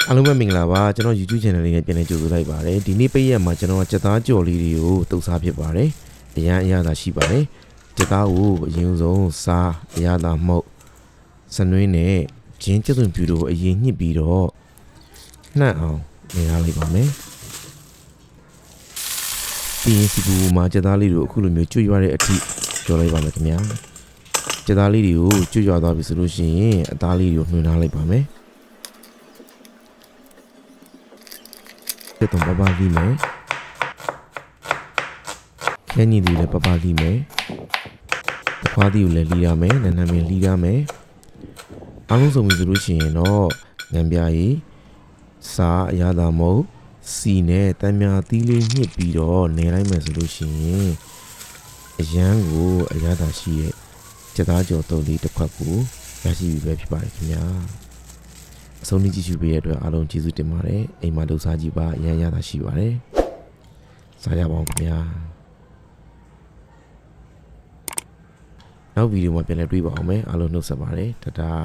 အားလုံးပဲမင်္ဂလာပါကျွန်တော် YouTube channel လေးနဲ့ပြန်လည်ကြိုဆိုလိုက်ပါတယ်ဒီနေ့ပိတ်ရက်မှာကျွန်တော်ကစက်သားကြော်လေးတွေကိုတုပ်စားဖြစ်ပါတယ်အရန်အရသာရှိပါတယ်စက်သားကိုအရင်ဆုံးစားအရသာမှုတ်စနွေးနဲ့ဂျင်းကျသွန်ပြူတို့အရင်ညှစ်ပြီးတော့နှံ့အောင်နေရလိုက်ပါမယ်ပြီးရင်စီပူမှာစက်သားလေးတို့အခုလိုမျိုးကျွတ်ရွာတဲ့အထိကြော်လိုက်ပါမယ်ခင်ဗျာစက်သားလေးတွေကိုကျွတ်ရွာသွားပြီဆိုလို့ရှိရင်အသားလေးတွေကိုနှွှင်ထားလိုက်ပါမယ်这种爸爸里面，看你的爸爸里面，花的有来里面，奶奶们里面，阿龙说明是路线喏，南边伊，啥亚达毛，西呢，但面地里你比着，南来面是路线，样个亚达西，这大家都离得快步，也是预备批发的呀。ဆုံးနေကြည့်ရှုပေးရတဲ့အတွက်အားလုံးကျေးဇူးတင်ပါတယ်အိမ်မှာလှူစားကြည့်ပါအရန်ရတာရှိပါတယ်စားကြပါဦးခင်ဗျာနောက်ဗီဒီယိုမှာပြန်လည်တွေ့ပါအောင်မယ်အားလုံးနှုတ်ဆက်ပါတယ်တတား